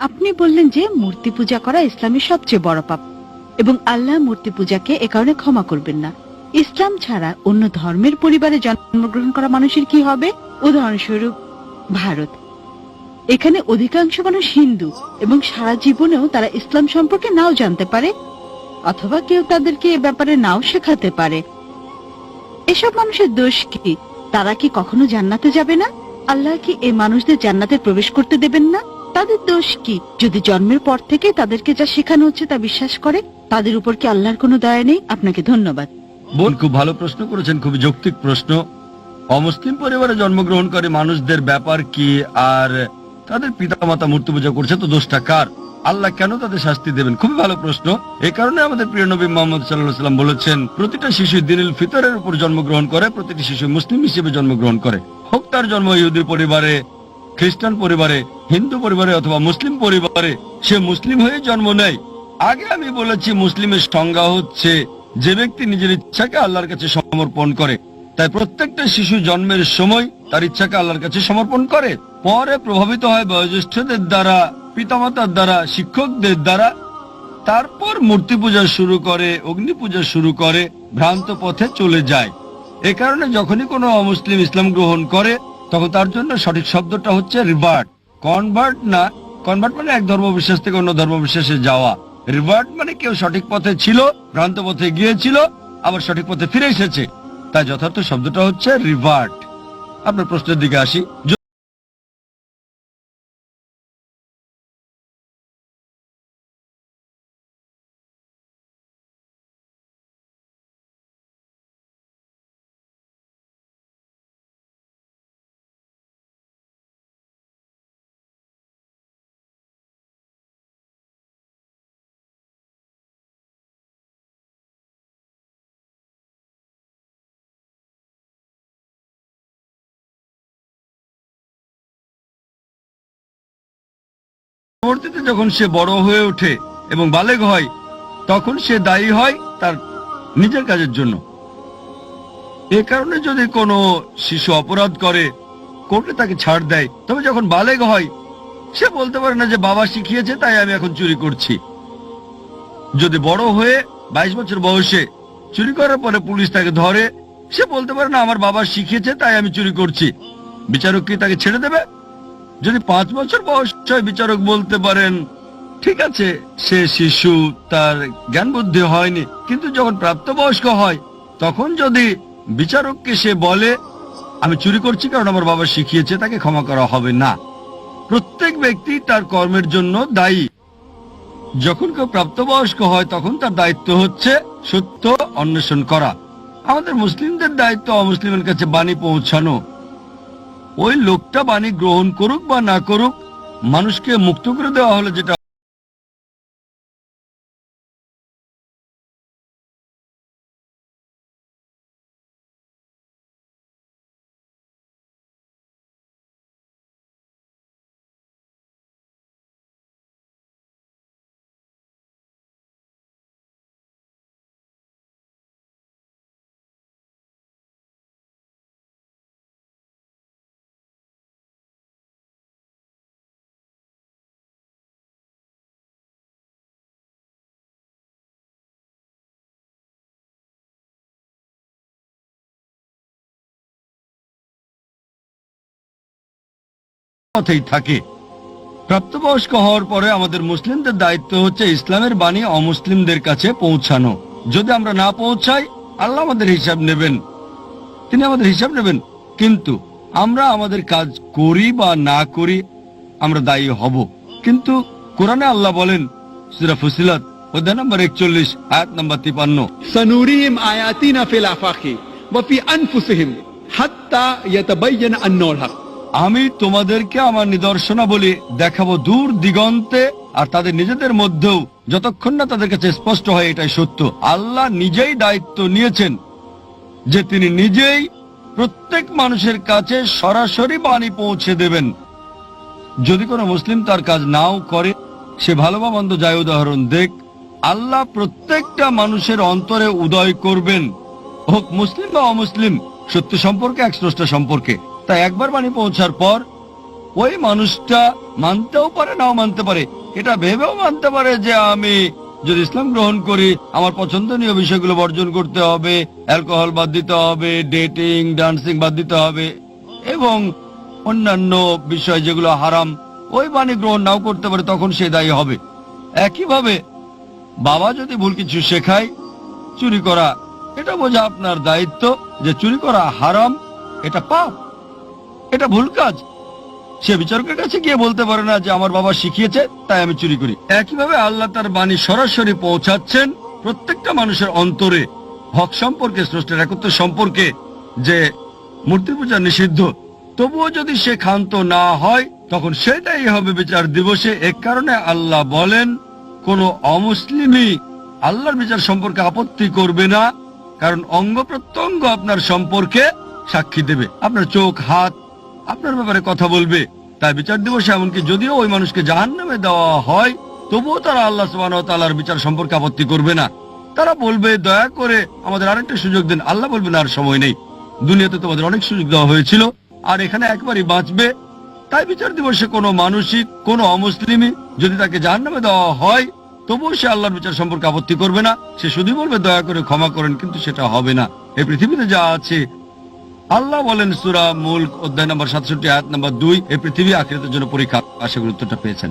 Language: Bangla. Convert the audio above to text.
আপনি বললেন যে মূর্তি পূজা করা ইসলামের সবচেয়ে বড় পাপ এবং আল্লাহ মূর্তি পূজাকে এ কারণে ক্ষমা করবেন না। ইসলাম ছাড়া অন্য ধর্মের পরিবারে জন্মগ্রহণ করা মানুষের কি হবে? উদাহরণস্বরূপ ভারত, এখানে অধিকাংশ মানুষ হিন্দু এবং সারা জীবনেও তারা ইসলাম সম্পর্কে নাও জানতে পারে, অথবা কেউ তাদেরকে এ ব্যাপারে নাও শেখাতে পারে। এসব মানুষের দোষ কি? তারা কি কখনো জান্নাতে যাবে না? আল্লাহ কি এই মানুষদের জান্নাতে প্রবেশ করতে দেবেন না? তাদের দোষ কি যদি জন্মের পর থেকে তাদেরকে যা শেখানো হচ্ছে তা বিশ্বাস করে? তাদের উপর কি আল্লাহর কোনো দয়া নেই? আপনাকে ধন্যবাদ। বোন, খুব ভালো প্রশ্ন করেছেন, খুবই যৌক্তিক প্রশ্ন। অমুসলিম পরিবারে জন্মগ্রহণ করে মানুষদের ব্যাপার কি, আর তাদের পিতামাতা মূর্তি পূজা করছে, তো দোষটা কার? আল্লাহ কেন তাদের শাস্তি দেবেন? খুবই ভালো প্রশ্ন। এই কারণে আমাদের প্রিয় নবী মুহাম্মদ সাল্লাল্লাহু আলাইহি ওয়াসাল্লাম বলেছেন, প্রতিটা শিশু দিনুল ফিতরের উপর জন্মগ্রহণ করে, প্রতিটি শিশু মুসলিম হিসেবে জন্মগ্রহণ করে। হোক তার জন্ম ইহুদি পরিবারে, খ্রিস্টান পরিবারে, হিন্দু পরিবারে অথবা মুসলিম পরিবারে, সে মুসলিম হয়ে জন্ম নেয়। আগে আমি বলেছি, মুসলিমের সংজ্ঞা হচ্ছে যে ব্যক্তি নিজের ইচ্ছাকে আল্লাহর কাছে সমর্পণ করে। তাই প্রত্যেকটা শিশু জন্মের সময় তার ইচ্ছাকে আল্লাহর কাছে সমর্পণ করে, পরে প্রভাবিত হয় বয়োজ্যেষ্ঠদের দ্বারা, পিতামাতার দ্বারা, শিক্ষকদের দ্বারা, তারপর মূর্তি পূজা শুরু করে, অগ্নি পূজা শুরু করে, ভ্রান্ত পথে চলে যায়। এ কারণে যখনই কোনো অমুসলিম ইসলাম গ্রহণ করে, তখন তার জন্য সঠিক শব্দটা হচ্ছে রিভার্ট, কনভার্ট না। কনভার্ট মানে এক ধর্মবিশ্বাস থেকে অন্য ধর্মবিশ্বাসে যাওয়া। রিভার্ট মানে কেউ সঠিক পথে ছিল, ভ্রান্ত পথে গিয়েছিল, আবার সঠিক পথে ফিরে এসেছে। তাই যথার্থ শব্দটা হচ্ছে রিভার্ট। আপনার প্রশ্নের দিকে আসি। পরবর্তীতে যখন সে বড় হয়ে ওঠে এবং বালেগ হয়, তখন সে দায়ী হয় তার নিজের কাজের জন্য। এ কারণে যদি কোনো শিশু অপরাধ করে, কোর্টে তাকে ছাড় দেয়, তবে যখন বালেগ হয় সে বলতে পারে না যে বাবা শিখিয়েছে তাই আমি এখন চুরি করছি। যদি বড় হয়ে 22 বছর বয়সে চুরি করার পরে পুলিশ তাকে ধরে, সে বলতে পারে না আমার বাবা শিখিয়েছে তাই আমি চুরি করছি। বিচারক কি তাকে ছেড়ে দেবে? যদি 5 বছর বয়স হয়, বিচারক বলতে পারেন ঠিক আছে, সে শিশু, তার জ্ঞান বুদ্ধি হয়নি। কিন্তু যখন প্রাপ্তবয়স্ক হয়, তখন যদি বিচারককে সে বলে আমি চুরি করছি কারণ আমার বাবা শিখিয়েছে, তাকে ক্ষমা করা হবে না। প্রত্যেক ব্যক্তি তার কর্মের জন্য দায়ী। যখন কেউ প্রাপ্তবয়স্ক হয়, তখন তার দায়িত্ব হচ্ছে সত্য অন্বেষণ করা। আমাদের মুসলিমদের দায়িত্ব অমুসলিমের কাছে বাণী পৌঁছানো। ওই লোকটা বাণী গ্রহণ করুক বা না করুক, মানুষকে মুক্ত করে দেওয়া হলে যেটা পথেই থাকে। প্রাপ্তবয়স্ক হওয়ার পরে আমাদের মুসলিমদের দায়িত্ব হচ্ছে ইসলামের বাণী অমুসলিমদের কাছে পৌঁছানো। যদি আমরা না পৌঁছাই, আল্লাহ আমাদের হিসাব নেবেন, তিনি আমাদের হিসাব নেবেন। কিন্তু আমরা আমাদের কাজ করি বা না করি, আমরা দায়ী হব। কিন্তু কোরআনে আল্লাহ বলেন, সূরা ফুসিলাত অধ্যায় নম্বর 41 আয়াত নম্বর 53, সনুরিহিম আয়াতিনা ফিল আফাকি ওয়া ফি আনফুসিহিম হাত্তা ইয়াতাবায়্যানা আন্নাহুল হক। আমি তোমাদেরকে আমার নিদর্শনাবলী দেখাবো দূর দিগন্তে আর তাদের নিজেদের মধ্যেও, যতক্ষণ না তাদের কাছে স্পষ্ট হয় এটাই সত্য। আল্লাহ নিজেই দায়িত্ব নিয়েছেন যে তিনি নিজেই প্রত্যেক মানুষের কাছে সরাসরি বাণী পৌঁছে দেবেন। যদি কোনো মুসলিম তার কাজ নাও করে, সে ভালো বা মন্দ যায় উদাহরণ দেখ, আল্লাহ প্রত্যেকটা মানুষের অন্তরে উদয় করবেন, হোক মুসলিম বা অমুসলিম, সত্য সম্পর্কে, এক স্রষ্টা সম্পর্কে। তাই একবার বাণী পৌঁছার পর ওই মানুষটা মানতেও পারে নাও মানতে পারে, এটা ভেবেও মানতে পারে যে আমি যদি ইসলাম গ্রহণ করি আমার পছন্দনীয় বিষয়গুলো বর্জন করতে হবে, অ্যালকোহল বাদ দিতে হবে, ডেটিং ডান্সিং বাদ দিতে হবে এবং অন্যান্য বিষয় যেগুলো হারাম, ওই বাণী গ্রহণ নাও করতে পারে, তখন সে দায়ী হবে। একইভাবে বাবা যদি ভুল কিছু শেখায়, চুরি করা, এটা বোঝা আপনার দায়িত্ব যে চুরি করা হারাম, এটা পাপ, এটা ভুল কাজ। সে বিচারকের কাছে গিয়ে বলতে পারে না যে আমার বাবা শিখিয়েছে তাই আমি চুরি করি। একইভাবে আল্লাহ তার বাণী সরাসরি পৌঁছাচ্ছেন প্রত্যেকটা মানুষের অন্তরে, হক সম্পর্কে, স্রষ্টার একত্র সম্পর্কে, যে মূর্তি পূজা নিষিদ্ধ। তবুও যদি সে ক্ষান্ত না হয় তখন সেটাই হবে বিচার দিবসে। এ কারণে আল্লাহ বলেন কোন অমুসলিমই আল্লাহর বিচার সম্পর্কে আপত্তি করবে না, কারণ অঙ্গ প্রত্যঙ্গ আপনার সম্পর্কে সাক্ষী দেবে, আপনার চোখ হাত আপনার ব্যাপারে কথা বলবে। তাই বিচার দিবসে এমনকি যদিও ওই মানুষকে জাহান্নামে দেওয়া হয় তবুও তারা আল্লাহ সুবহানাহু ওয়া তাআলার বিচার সম্পর্কে আপত্তি করবে না। তারা বলবে দয়া করে আমাদের আরেকটা সুযোগ দিন। আল্লাহ বলবেন আর সময় নেই, দুনিয়াতে তোমাদের অনেক সুযোগ দেওয়া হয়েছিল আর এখানে একবারই বাঁচবে। তাই বিচার দিবসে কোনো মানুষই, কোনো অমুসলিমই যদি তাকে জাহান্নামে দেওয়া হয় তবুও সে আল্লাহর বিচার সম্পর্কে আপত্তি করবে না, সে শুধুই বলবে দয়া করে ক্ষমা করেন, কিন্তু সেটা হবে না। এই পৃথিবীতে যা আছে, আল্লাহ বলেন সূরা মুলক অধ্যায় নম্বর 67 আয়াত নম্বর 2, এই পৃথিবী আখিরাতের জন্য পরীক্ষা, আশা করি উত্তরটা পেয়েছেন।